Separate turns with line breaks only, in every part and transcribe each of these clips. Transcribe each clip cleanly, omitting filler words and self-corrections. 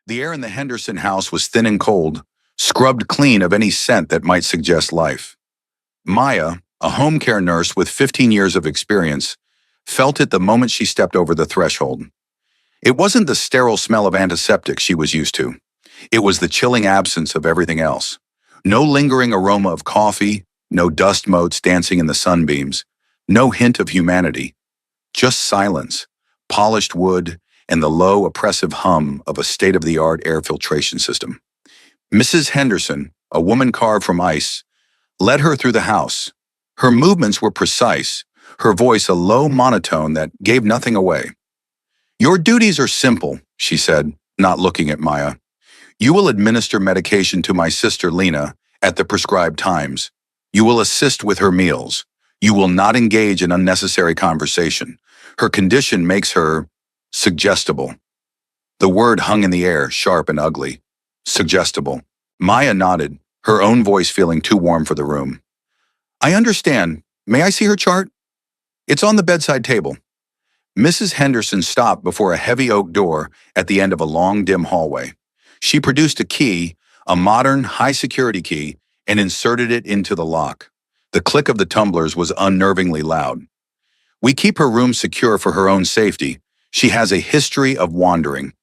The air in the Henderson house was thin and cold, scrubbed clean of any scent that might suggest life. Maya, a home care nurse with 15 years of experience, felt it the moment she stepped over the threshold. It wasn't the sterile smell of antiseptic she was used to. It was the chilling absence of everything else. No lingering aroma of coffee, no dust motes dancing in the sunbeams, no hint of humanity. Just silence, polished wood, and the low, oppressive hum of a state-of-the-art air filtration system. Mrs. Henderson, a woman carved from ice, led her through the house. Her movements were precise, her voice a low monotone that gave nothing away. "Your duties are simple," she said, not looking at Maya. "You will administer medication to my sister Lena at the prescribed times. You will assist with her meals. You will not engage in unnecessary conversation. Her condition makes her suggestible." The word hung in the air, sharp and ugly. Suggestible. Maya nodded, her own voice feeling too warm for the room. "I understand. May I see her chart?" "It's on the bedside table." Mrs. Henderson stopped before a heavy oak door at the end of a long, dim hallway. She produced a key, a modern, high-security key, and inserted it into the lock. The click of the tumblers was unnervingly loud. "We keep her room secure for her own safety. She has a history of wandering."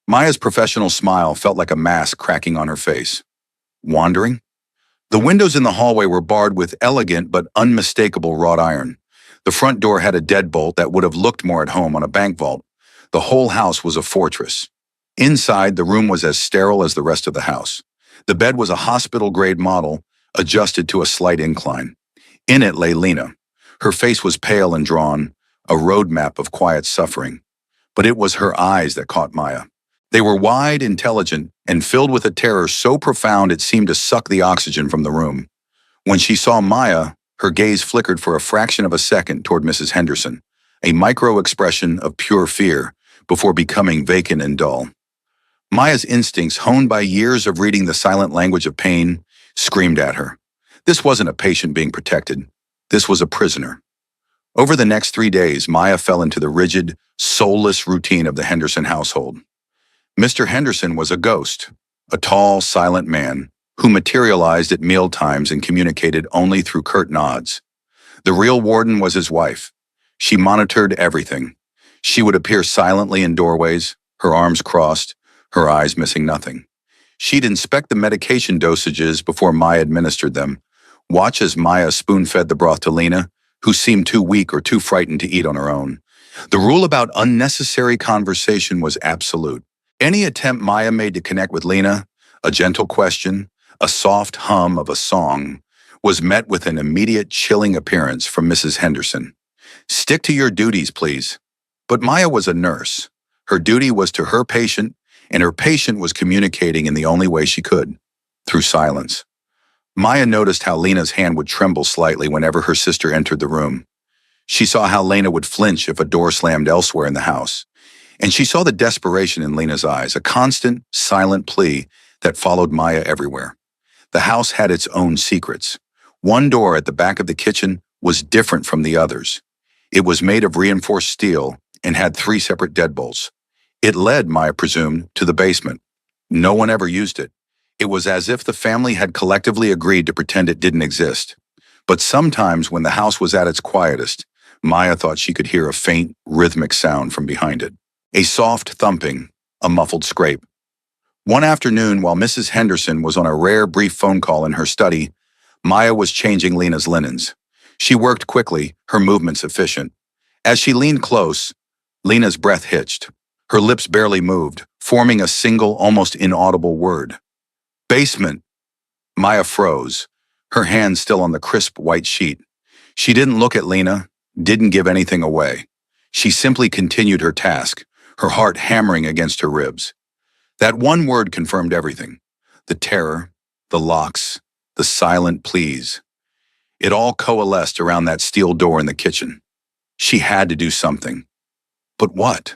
Maya's professional smile felt like a mask cracking on her face. Wandering? The windows in the hallway were barred with elegant but unmistakable wrought iron. The front door had a deadbolt that would have looked more at home on a bank vault. The whole house was a fortress. Inside, the room was as sterile as the rest of the house. The bed was a hospital-grade model, adjusted to a slight incline. In it lay Lena. Her face was pale and drawn, a roadmap of quiet suffering. But it was her eyes that caught Maya. They were wide, intelligent, and filled with a terror so profound it seemed to suck the oxygen from the room. When she saw Maya, her gaze flickered for a fraction of a second toward Mrs. Henderson, a micro-expression of pure fear, before becoming vacant and dull. Maya's instincts, honed by years of reading the silent language of pain, screamed at her. This wasn't a patient being protected. This was a prisoner. Over the next 3 days, Maya fell into the rigid, soulless routine of the Henderson household. Mr. Henderson was a ghost, a tall, silent man who materialized at mealtimes and communicated only through curt nods. The real warden was his wife. She monitored everything. She would appear silently in doorways, her arms crossed, her eyes missing nothing. She'd inspect the medication dosages before Maya administered them, watch as Maya spoon-fed the broth to Lena, who seemed too weak or too frightened to eat on her own. The rule about unnecessary conversation was absolute. Any attempt Maya made to connect with Lena, a gentle question, a soft hum of a song, was met with an immediate chilling appearance from Mrs. Henderson. "Stick to your duties, please." But Maya was a nurse. Her duty was to her patient, and her patient was communicating in the only way she could, through silence. Maya noticed how Lena's hand would tremble slightly whenever her sister entered the room. She saw how Lena would flinch if a door slammed elsewhere in the house. And she saw the desperation in Lena's eyes, a constant, silent plea that followed Maya everywhere. The house had its own secrets. One door at the back of the kitchen was different from the others. It was made of reinforced steel and had 3 separate deadbolts. It led, Maya presumed, to the basement. No one ever used it. It was as if the family had collectively agreed to pretend it didn't exist. But sometimes when the house was at its quietest, Maya thought she could hear a faint, rhythmic sound from behind it. A soft thumping, a muffled scrape. One afternoon, while Mrs. Henderson was on a rare, brief phone call in her study, Maya was changing Lena's linens. She worked quickly, her movements efficient. As she leaned close, Lena's breath hitched. Her lips barely moved, forming a single, almost inaudible word. "Basement." Maya froze, her hand still on the crisp white sheet. She didn't look at Lena, didn't give anything away. She simply continued her task, her heart hammering against her ribs. That one word confirmed everything. The terror, the locks, the silent pleas. It all coalesced around that steel door in the kitchen. She had to do something. But what?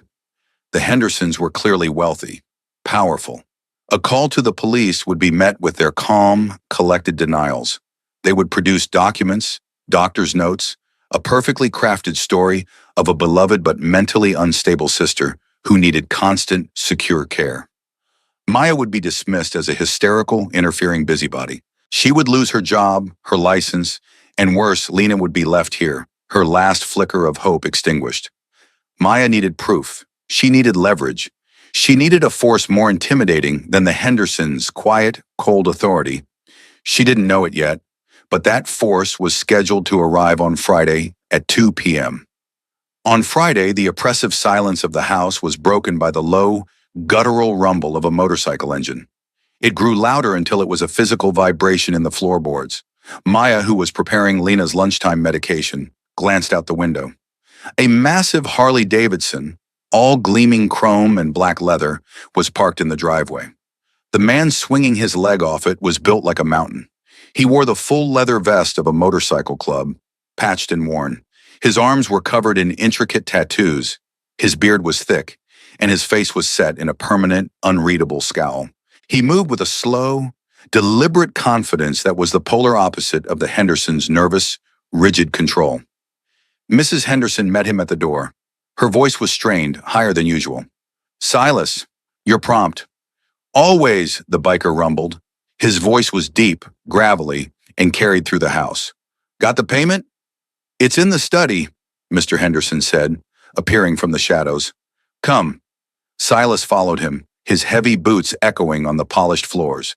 The Hendersons were clearly wealthy, powerful. A call to the police would be met with their calm, collected denials. They would produce documents, doctor's notes, a perfectly crafted story of a beloved but mentally unstable sister who needed constant, secure care. Maya would be dismissed as a hysterical, interfering busybody. She would lose her job, her license, and worse, Lena would be left here, her last flicker of hope extinguished. Maya needed proof. She needed leverage. She needed a force more intimidating than the Hendersons' quiet, cold authority. She didn't know it yet, but that force was scheduled to arrive on Friday at 2 p.m. On Friday, the oppressive silence of the house was broken by the low, guttural rumble of a motorcycle engine. It grew louder until it was a physical vibration in the floorboards. Maya, who was preparing Lena's lunchtime medication, glanced out the window. A massive Harley-Davidson, all gleaming chrome and black leather, was parked in the driveway. The man swinging his leg off it was built like a mountain. He wore the full leather vest of a motorcycle club, patched and worn. His arms were covered in intricate tattoos. His beard was thick, and his face was set in a permanent, unreadable scowl. He moved with a slow, deliberate confidence that was the polar opposite of the Hendersons' nervous, rigid control. Mrs. Henderson met him at the door. Her voice was strained, higher than usual. "Silas, you're prompt." "Always," the biker rumbled. His voice was deep, gravelly, and carried through the house. "Got the payment?" "It's in the study," Mr. Henderson said, appearing from the shadows. "Come." Silas followed him, his heavy boots echoing on the polished floors.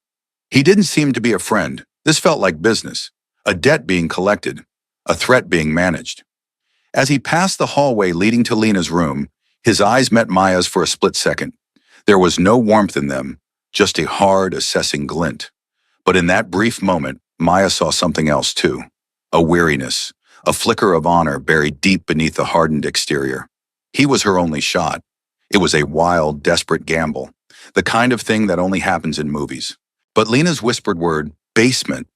He didn't seem to be a friend. This felt like business, a debt being collected, a threat being managed. As he passed the hallway leading to Lena's room, his eyes met Maya's for a split second. There was no warmth in them, just a hard, assessing glint. But in that brief moment, Maya saw something else too. A weariness, a flicker of honor buried deep beneath the hardened exterior. He was her only shot. It was a wild, desperate gamble, the kind of thing that only happens in movies. But Lena's whispered word, basement,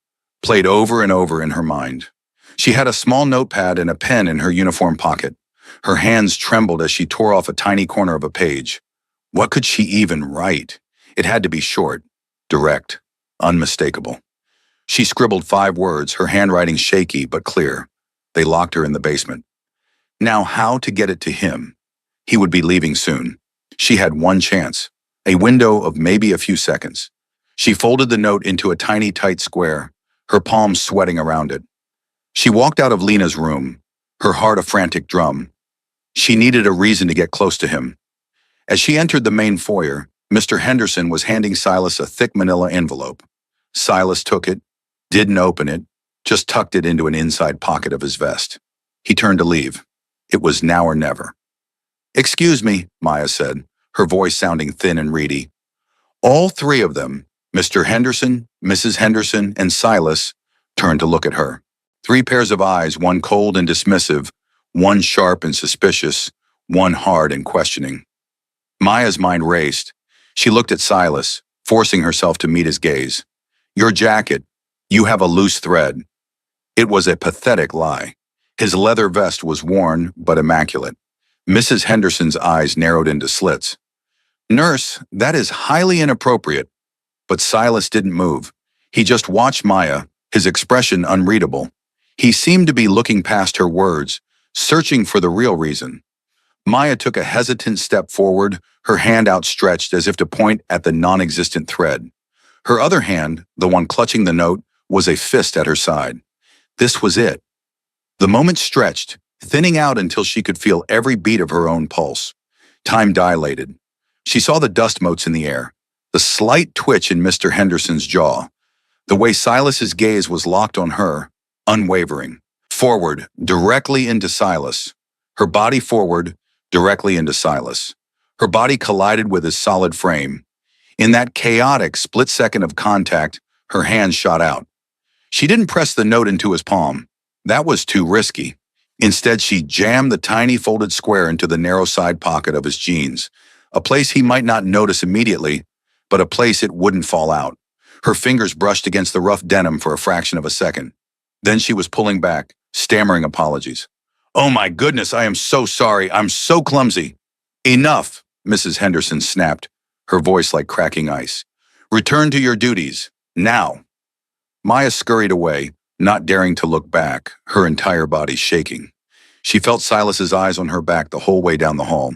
played over and over in her mind. She had a small notepad and a pen in her uniform pocket. Her hands trembled as she tore off a tiny corner of a page. What could she even write? It had to be short, direct, unmistakable. She scribbled 5 words, her handwriting shaky but clear. They locked her in the basement. Now, how to get it to him? He would be leaving soon. She had one chance, a window of maybe a few seconds. She folded the note into a tiny, tight square, her palms sweating around it. She walked out of Lena's room, her heart a frantic drum. She needed a reason to get close to him. As she entered the main foyer, Mr. Henderson was handing Silas a thick manila envelope. Silas took it, didn't open it, just tucked it into an inside pocket of his vest. He turned to leave. It was now or never. "Excuse me," Maya said, her voice sounding thin and reedy. All 3 of them, Mr. Henderson, Mrs. Henderson, and Silas, turned to look at her. 3 pairs of eyes, one cold and dismissive, one sharp and suspicious, one hard and questioning. Maya's mind raced. She looked at Silas, forcing herself to meet his gaze. "Your jacket. You have a loose thread." It was a pathetic lie. His leather vest was worn but immaculate. Mrs. Henderson's eyes narrowed into slits. "Nurse, that is highly inappropriate." But Silas didn't move. He just watched Maya, his expression unreadable. He seemed to be looking past her words, searching for the real reason. Maya took a hesitant step forward, her hand outstretched as if to point at the non-existent thread. Her other hand, the one clutching the note, was a fist at her side. This was it. The moment stretched, thinning out until she could feel every beat of her own pulse. Time dilated. She saw the dust motes in the air, the slight twitch in Mr. Henderson's jaw, the way Silas's gaze was locked on her, unwavering. Forward, directly into Silas. Her body forward, directly into Silas. Her body collided with his solid frame. In that chaotic split second of contact, her hand shot out. She didn't press the note into his palm. That was too risky. Instead, she jammed the tiny folded square into the narrow side pocket of his jeans, a place he might not notice immediately, but a place it wouldn't fall out. Her fingers brushed against the rough denim for a fraction of a second. Then she was pulling back, stammering apologies. "Oh my goodness, I am so sorry. I'm so clumsy." "Enough," Mrs. Henderson snapped, her voice like cracking ice. "Return to your duties, now." Maya scurried away, not daring to look back, her entire body shaking. She felt Silas's eyes on her back the whole way down the hall.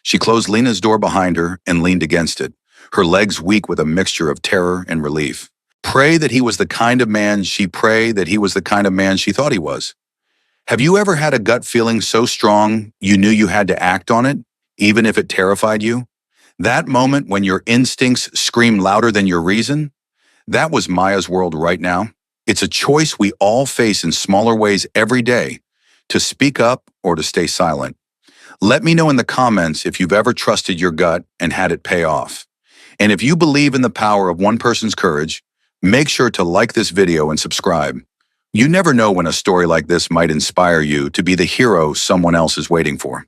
She closed Lena's door behind her and leaned against it, her legs weak with a mixture of terror and relief. Pray that he was the kind of man she prayed that he was the kind of man she thought he was. Have you ever had a gut feeling so strong you knew you had to act on it, even if it terrified you? That moment when your instincts scream louder than your reason? That was Maya's world right now. It's a choice we all face in smaller ways every day, to speak up or to stay silent. Let me know in the comments if you've ever trusted your gut and had it pay off. And if you believe in the power of one person's courage, make sure to like this video and subscribe. You never know when a story like this might inspire you to be the hero someone else is waiting for.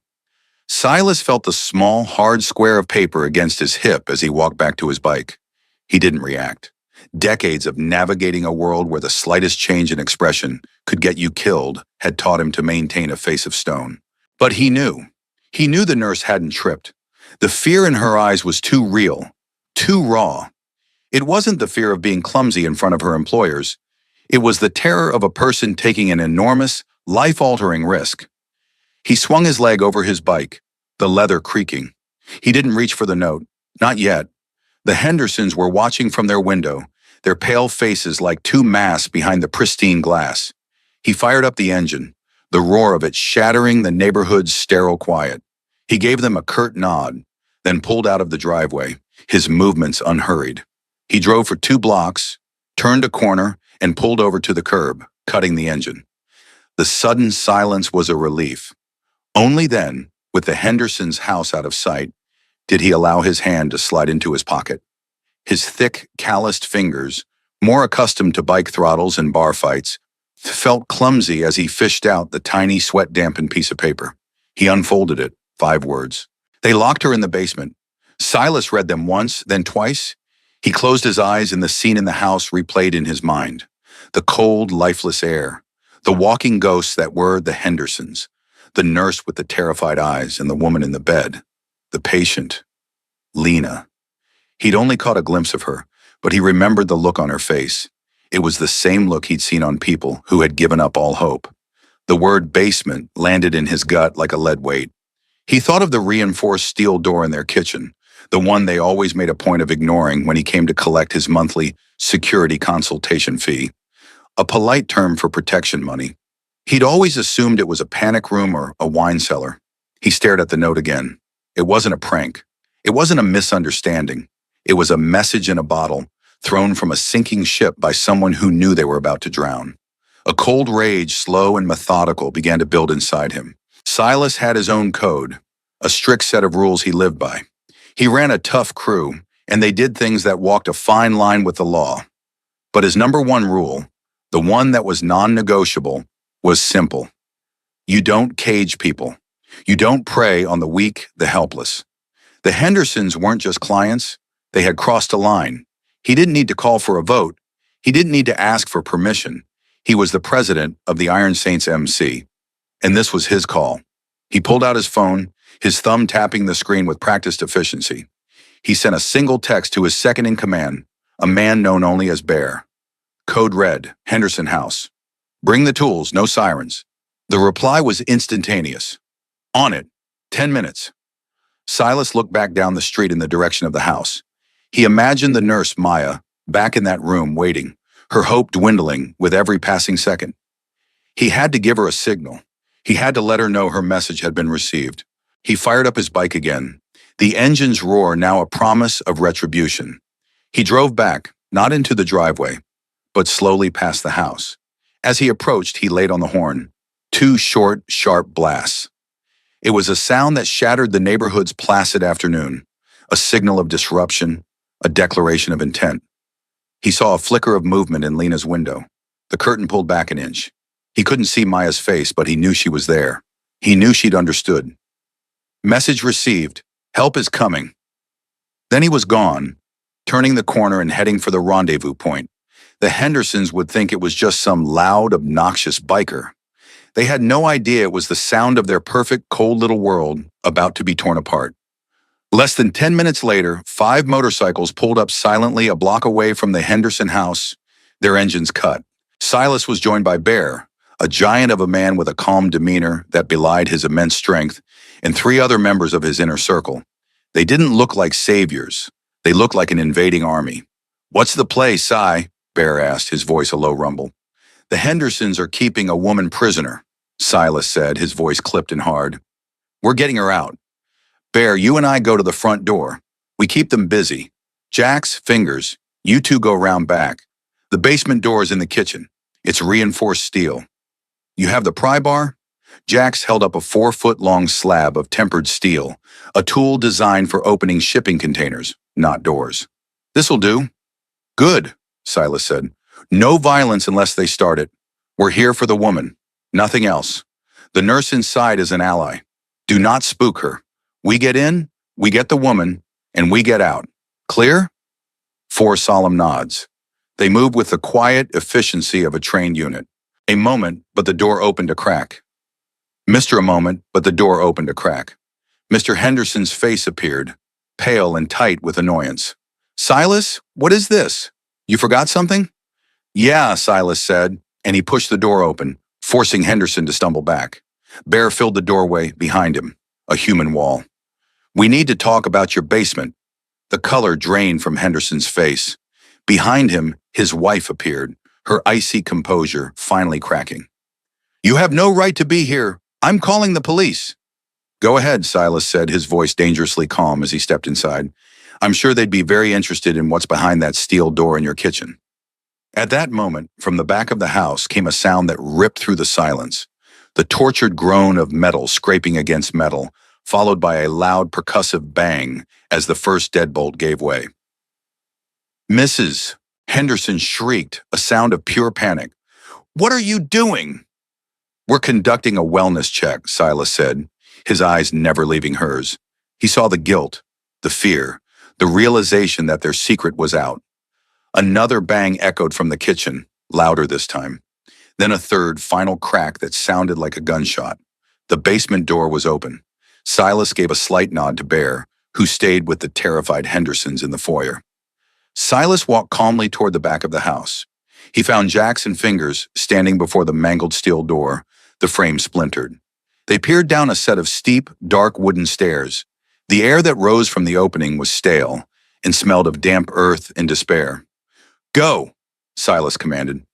Silas felt the small, hard square of paper against his hip as he walked back to his bike. He didn't react. Decades of navigating a world where the slightest change in expression could get you killed had taught him to maintain a face of stone. But he knew. He knew the nurse hadn't tripped. The fear in her eyes was too real, too raw. It wasn't the fear of being clumsy in front of her employers. It was the terror of a person taking an enormous, life-altering risk. He swung his leg over his bike, the leather creaking. He didn't reach for the note. Not yet. The Hendersons were watching from their window, their pale faces like two masks behind the pristine glass. He fired up the engine, the roar of it shattering the neighborhood's sterile quiet. He gave them a curt nod, then pulled out of the driveway, his movements unhurried. He drove for 2 blocks, turned a corner, and pulled over to the curb, cutting the engine. The sudden silence was a relief. Only then, with the Hendersons' house out of sight, did he allow his hand to slide into his pocket. His thick, calloused fingers, more accustomed to bike throttles and bar fights, felt clumsy as he fished out the tiny, sweat-dampened piece of paper. He unfolded it, 5 words. They locked her in the basement. Silas read them once, then twice. He closed his eyes and the scene in the house replayed in his mind. The cold, lifeless air, the walking ghosts that were the Hendersons, the nurse with the terrified eyes and the woman in the bed, the patient, Lena. He'd only caught a glimpse of her, but he remembered the look on her face. It was the same look he'd seen on people who had given up all hope. The word basement landed in his gut like a lead weight. He thought of the reinforced steel door in their kitchen, the one they always made a point of ignoring when he came to collect his monthly security consultation fee, a polite term for protection money. He'd always assumed it was a panic room or a wine cellar. He stared at the note again. It wasn't a prank. It wasn't a misunderstanding. It was a message in a bottle, thrown from a sinking ship by someone who knew they were about to drown. A cold rage, slow and methodical, began to build inside him. Silas had his own code, a strict set of rules he lived by. He ran a tough crew, and they did things that walked a fine line with the law. But his number one rule, the one that was non-negotiable, was simple. You don't cage people. You don't prey on the weak, the helpless. The Hendersons weren't just clients. They had crossed a line. He didn't need to call for a vote. He didn't need to ask for permission. He was the president of the Iron Saints MC. And this was his call. He pulled out his phone, his thumb tapping the screen with practiced efficiency. He sent a single text to his second-in-command, a man known only as Bear. Code red, Henderson House. Bring the tools, no sirens. The reply was instantaneous. On it. 10 minutes. Silas looked back down the street in the direction of the house. He imagined the nurse, Maya, back in that room waiting, her hope dwindling with every passing second. He had to give her a signal. He had to let her know her message had been received. He fired up his bike again, the engine's roar now a promise of retribution. He drove back, not into the driveway, but slowly past the house. As he approached, he laid on the horn. 2 short, sharp blasts. It was a sound that shattered the neighborhood's placid afternoon, a signal of disruption, a declaration of intent. He saw a flicker of movement in Lena's window. The curtain pulled back an inch. He couldn't see Maya's face, but he knew she was there. He knew she'd understood. Message received. Help is coming. Then he was gone, turning the corner and heading for the rendezvous point. The Hendersons would think it was just some loud, obnoxious biker. They had no idea it was the sound of their perfect, cold little world about to be torn apart. Less than 10 minutes later, 5 motorcycles pulled up silently a block away from the Henderson house, their engines cut. Silas was joined by Bear, a giant of a man with a calm demeanor that belied his immense strength, and 3 other members of his inner circle. They didn't look like saviors. They looked like an invading army. "What's the play, Si?" Bear asked, his voice a low rumble. "The Hendersons are keeping a woman prisoner," Silas said, his voice clipped and hard. "We're getting her out. Bear, you and I go to the front door. We keep them busy. Jax, Fingers, you two go round back. The basement door is in the kitchen. It's reinforced steel. You have the pry bar?" Jax held up a 4-foot-long slab of tempered steel, a tool designed for opening shipping containers, not doors. "This'll do." "Good," Silas said. "No violence unless they start it. We're here for the woman. Nothing else. The nurse inside is an ally. Do not spook her. We get in, we get the woman, and we get out. Clear?" 4 solemn nods. They moved with the quiet efficiency of a trained unit. A moment, but the door opened a crack. A moment, but the door opened a crack. Mr. Henderson's face appeared, pale and tight with annoyance. "Silas, what is this? You forgot something?" "Yeah," Silas said, and he pushed the door open, forcing Henderson to stumble back. Bear filled the doorway behind him, a human wall. "We need to talk about your basement." The color drained from Henderson's face. Behind him, his wife appeared, her icy composure finally cracking. "You have no right to be here. I'm calling the police." "Go ahead," Silas said, his voice dangerously calm as he stepped inside. "I'm sure they'd be very interested in what's behind that steel door in your kitchen." At that moment, from the back of the house came a sound that ripped through the silence, the tortured groan of metal scraping against metal, followed by a loud percussive bang as the first deadbolt gave way. "Mrs. Henderson shrieked, a sound of pure panic. "What are you doing?" "We're conducting a wellness check," Silas said, his eyes never leaving hers. He saw the guilt, the fear, the realization that their secret was out. Another bang echoed from the kitchen, louder this time. Then a third, final crack that sounded like a gunshot. The basement door was open. Silas gave a slight nod to Bear, who stayed with the terrified Hendersons in the foyer. Silas walked calmly toward the back of the house. He found Jax and Fingers standing before the mangled steel door, the frame splintered. They peered down a set of steep, dark wooden stairs. The air that rose from the opening was stale and smelled of damp earth and despair. "Go," Silas commanded.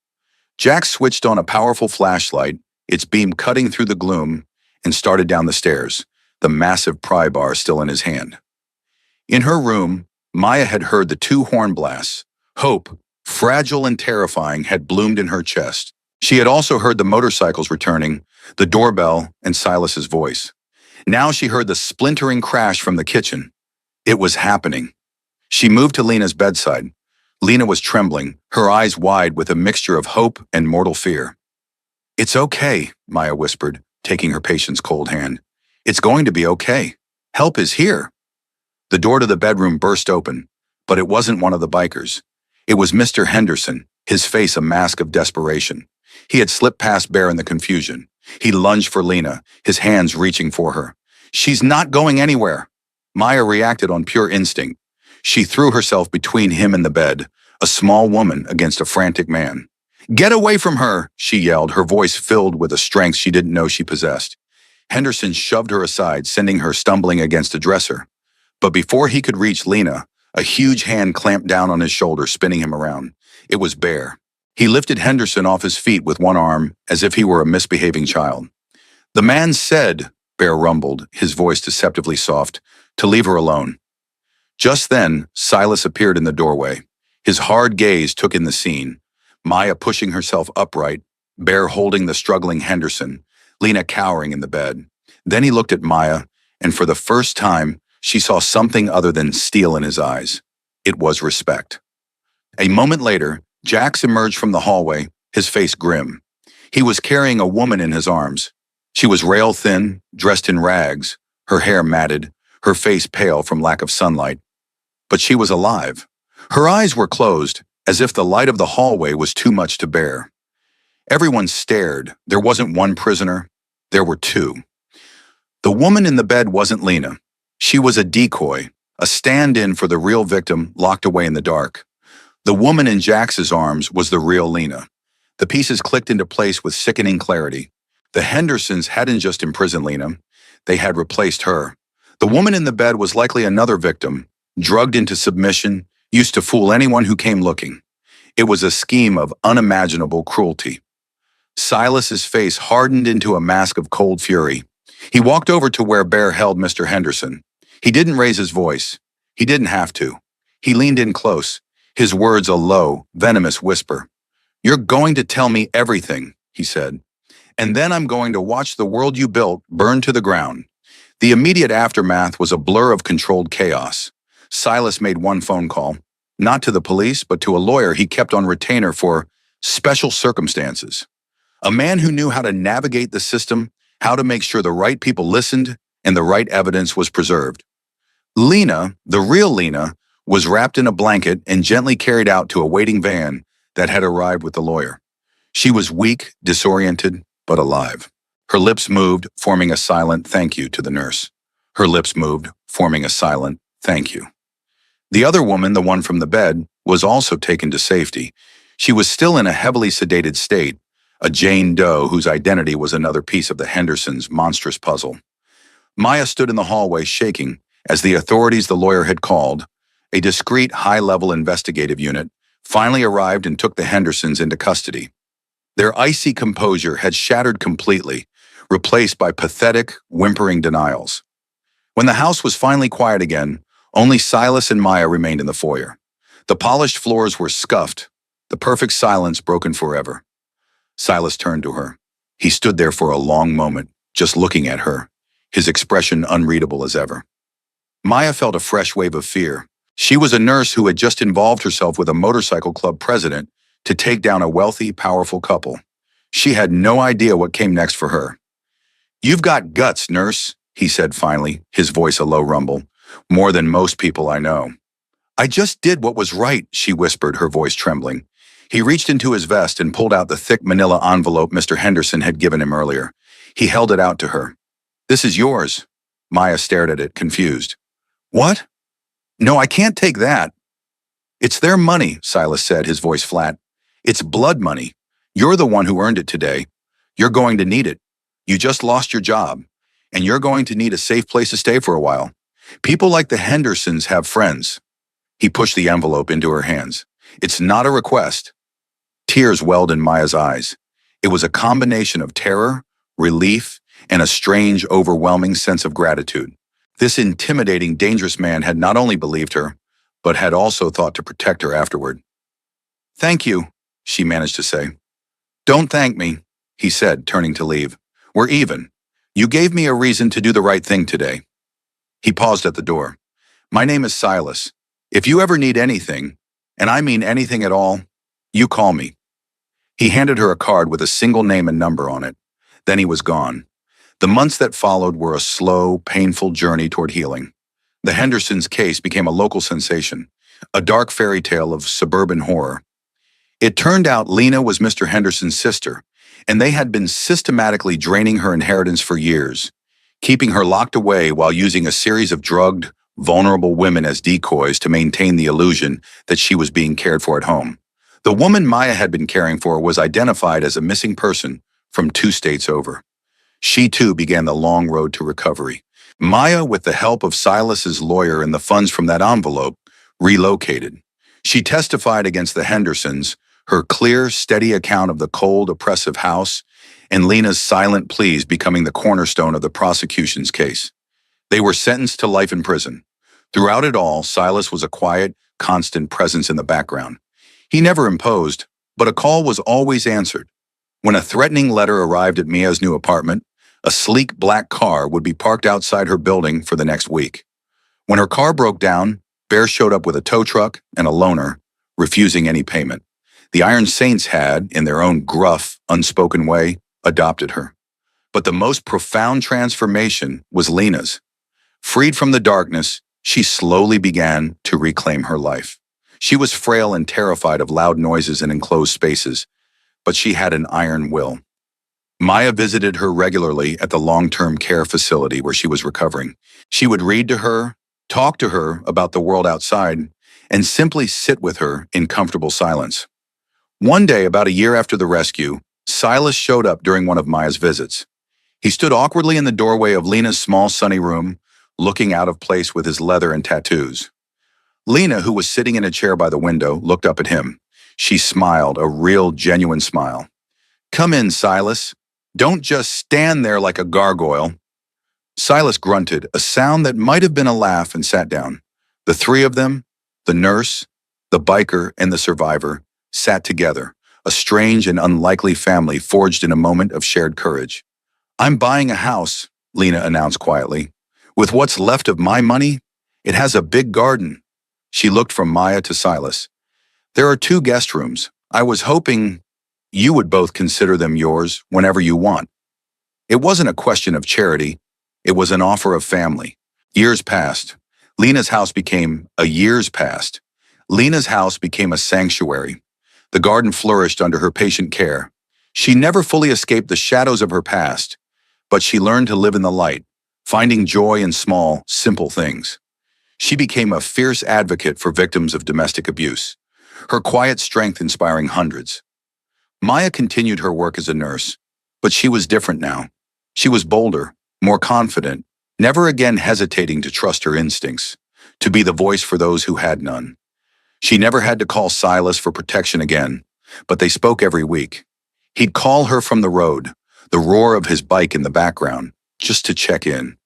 Jax switched on a powerful flashlight, its beam cutting through the gloom, and started down the stairs, the massive pry bar still in his hand. In her room, Maya had heard the 2 horn blasts. Hope, fragile and terrifying, had bloomed in her chest. She had also heard the motorcycles returning, the doorbell, and Silas's voice. Now she heard the splintering crash from the kitchen. It was happening. She moved to Lena's bedside. Lena was trembling, her eyes wide with a mixture of hope and mortal fear. "It's okay," Maya whispered, taking her patient's cold hand. "It's going to be okay. Help is here." The door to the bedroom burst open, but it wasn't one of the bikers. It was Mr. Henderson, his face a mask of desperation. He had slipped past Bear in the confusion. He lunged for Lena, his hands reaching for her. "She's not going anywhere." Maya reacted on pure instinct. She threw herself between him and the bed, a small woman against a frantic man. "Get away from her," she yelled, her voice filled with a strength she didn't know she possessed. Henderson shoved her aside, sending her stumbling against a dresser. But before he could reach Lena, a huge hand clamped down on his shoulder, spinning him around. It was Bear. He lifted Henderson off his feet with one arm, as if he were a misbehaving child. "The man said," Bear rumbled, his voice deceptively soft, "to leave her alone." Just then, Silas appeared in the doorway. His hard gaze took in the scene. Maya pushing herself upright, Bear holding the struggling Henderson, Lena cowering in the bed. Then he looked at Maya, and for the first time, she saw something other than steel in his eyes. It was respect. A moment later, Jax emerged from the hallway, his face grim. He was carrying a woman in his arms. She was rail-thin, dressed in rags, her hair matted, her face pale from lack of sunlight. But she was alive. Her eyes were closed, as if the light of the hallway was too much to bear. Everyone stared. There wasn't one prisoner. There were 2. The woman in the bed wasn't Lena. She was a decoy, a stand-in for the real victim locked away in the dark. The woman in Jax's arms was the real Lena. The pieces clicked into place with sickening clarity. The Hendersons hadn't just imprisoned Lena. They had replaced her. The woman in the bed was likely another victim, drugged into submission, used to fool anyone who came looking. It was a scheme of unimaginable cruelty. Silas's face hardened into a mask of cold fury. He walked over to where Bear held Mr. Henderson. He didn't raise his voice. He didn't have to. He leaned in close, his words a low, venomous whisper. "You're going to tell me everything," he said. "And then I'm going to watch the world you built burn to the ground." The immediate aftermath was a blur of controlled chaos. Silas made one phone call, not to the police, but to a lawyer he kept on retainer for special circumstances. A man who knew how to navigate the system, how to make sure the right people listened, and the right evidence was preserved. Lena, the real Lena, was wrapped in a blanket and gently carried out to a waiting van that had arrived with the lawyer. She was weak, disoriented, but alive. Her lips moved, forming a silent thank you to the nurse. Her lips moved, forming a silent thank you. The other woman, the one from the bed, was also taken to safety. She was still in a heavily sedated state, a Jane Doe whose identity was another piece of the Hendersons' monstrous puzzle. Maya stood in the hallway shaking as the authorities the lawyer had called, a discreet high-level investigative unit, finally arrived and took the Hendersons into custody. Their icy composure had shattered completely, replaced by pathetic, whimpering denials. When the house was finally quiet again, only Silas and Maya remained in the foyer. The polished floors were scuffed, the perfect silence broken forever. Silas turned to her. He stood there for a long moment, just looking at her, his expression unreadable as ever. Maya felt a fresh wave of fear. She was a nurse who had just involved herself with a motorcycle club president to take down a wealthy, powerful couple. She had no idea what came next for her. "You've got guts, nurse," he said finally, his voice a low rumble. "More than most people I know." "I just did what was right," she whispered, her voice trembling. He reached into his vest and pulled out the thick manila envelope Mr. Henderson had given him earlier. He held it out to her. "This is yours." Maya stared at it, confused. "What? No, I can't take that." "It's their money," Silas said, his voice flat. "It's blood money. You're the one who earned it today. You're going to need it. You just lost your job, and you're going to need a safe place to stay for a while. People like the Hendersons have friends." He pushed the envelope into her hands. "It's not a request." Tears welled in Maya's eyes. It was a combination of terror, relief, and a strange, overwhelming sense of gratitude. This intimidating, dangerous man had not only believed her, but had also thought to protect her afterward. "Thank you," she managed to say. "Don't thank me," he said, turning to leave. "We're even. You gave me a reason to do the right thing today." He paused at the door. "My name is Silas. If you ever need anything, and I mean anything at all, you call me." He handed her a card with a single name and number on it. Then he was gone. The months that followed were a slow, painful journey toward healing. The Hendersons' case became a local sensation, a dark fairy tale of suburban horror. It turned out Lena was Mr. Henderson's sister, and they had been systematically draining her inheritance for years, keeping her locked away while using a series of drugged, vulnerable women as decoys to maintain the illusion that she was being cared for at home. The woman Maya had been caring for was identified as a missing person from 2 states over. She too began the long road to recovery. Maya, with the help of Silas's lawyer and the funds from that envelope, relocated. She testified against the Hendersons, her clear, steady account of the cold, oppressive house, and Lena's silent pleas becoming the cornerstone of the prosecution's case. They were sentenced to life in prison. Throughout it all, Silas was a quiet, constant presence in the background. He never imposed, but a call was always answered. When a threatening letter arrived at Mia's new apartment, a sleek black car would be parked outside her building for the next week. When her car broke down, Bear showed up with a tow truck and a loaner, refusing any payment. The Iron Saints had, in their own gruff, unspoken way, adopted her. But the most profound transformation was Lena's. Freed from the darkness, she slowly began to reclaim her life. She was frail and terrified of loud noises and enclosed spaces, but she had an iron will. Maya visited her regularly at the long-term care facility where she was recovering. She would read to her, talk to her about the world outside, and simply sit with her in comfortable silence. One day, about a year after the rescue, Silas showed up during one of Maya's visits. He stood awkwardly in the doorway of Lena's small sunny room, looking out of place with his leather and tattoos. Lena, who was sitting in a chair by the window, looked up at him. She smiled, a real, genuine smile. "Come in, Silas. Don't just stand there like a gargoyle." Silas grunted, a sound that might have been a laugh, and sat down. The three of them, the nurse, the biker, and the survivor, sat together, a strange and unlikely family forged in a moment of shared courage. "I'm buying a house," Lena announced quietly. "With what's left of my money, it has a big garden." She looked from Maya to Silas. "There are 2 guest rooms. I was hoping you would both consider them yours whenever you want." It wasn't a question of charity. It was an offer of family. Years passed. Lena's house became a years passed. Lena's house became a sanctuary. The garden flourished under her patient care. She never fully escaped the shadows of her past, but she learned to live in the light, finding joy in small, simple things. She became a fierce advocate for victims of domestic abuse, her quiet strength inspiring hundreds. Maya continued her work as a nurse, but she was different now. She was bolder, more confident, never again hesitating to trust her instincts, to be the voice for those who had none. She never had to call Silas for protection again, but they spoke every week. He'd call her from the road, the roar of his bike in the background, just to check in.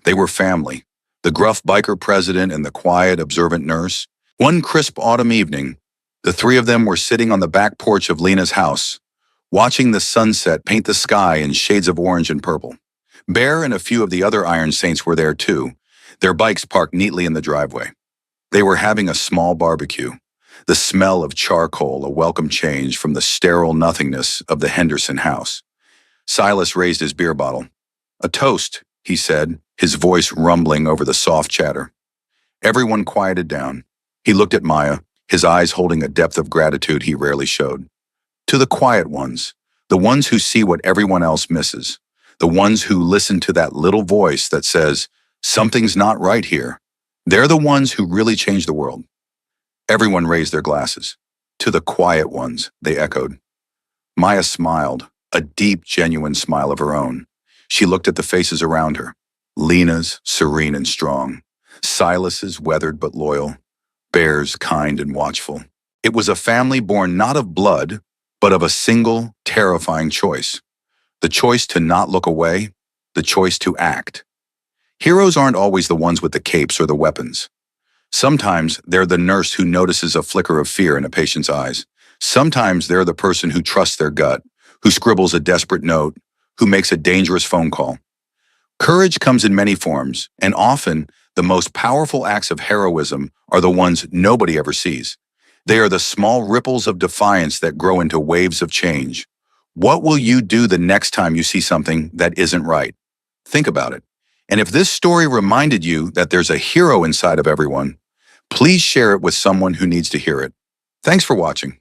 They were family, the gruff biker president and the quiet, observant nurse. One crisp autumn evening, the three of them were sitting on the back porch of Lena's house, watching the sunset paint the sky in shades of orange and purple. Bear and a few of the other Iron Saints were there too, their bikes parked neatly in the driveway. They were having a small barbecue, the smell of charcoal a welcome change from the sterile nothingness of the Henderson house. Silas raised his beer bottle. "A toast," he said, his voice rumbling over the soft chatter. Everyone quieted down. He looked at Maya, his eyes holding a depth of gratitude he rarely showed. "To the quiet ones, the ones who see what everyone else misses, the ones who listen to that little voice that says, 'Something's not right here.' They're the ones who really change the world." Everyone raised their glasses. "To the quiet ones," they echoed. Maya smiled, a deep, genuine smile of her own. She looked at the faces around her. Lena's, serene and strong. Silas's, weathered but loyal. Bear's, kind and watchful. It was a family born not of blood, but of a single, terrifying choice. The choice to not look away, the choice to act. Heroes aren't always the ones with the capes or the weapons. Sometimes they're the nurse who notices a flicker of fear in a patient's eyes. Sometimes they're the person who trusts their gut, who scribbles a desperate note, who makes a dangerous phone call. Courage comes in many forms, and often the most powerful acts of heroism are the ones nobody ever sees. They are the small ripples of defiance that grow into waves of change. What will you do the next time you see something that isn't right? Think about it. And if this story reminded you that there's a hero inside of everyone, please share it with someone who needs to hear it. Thanks for watching.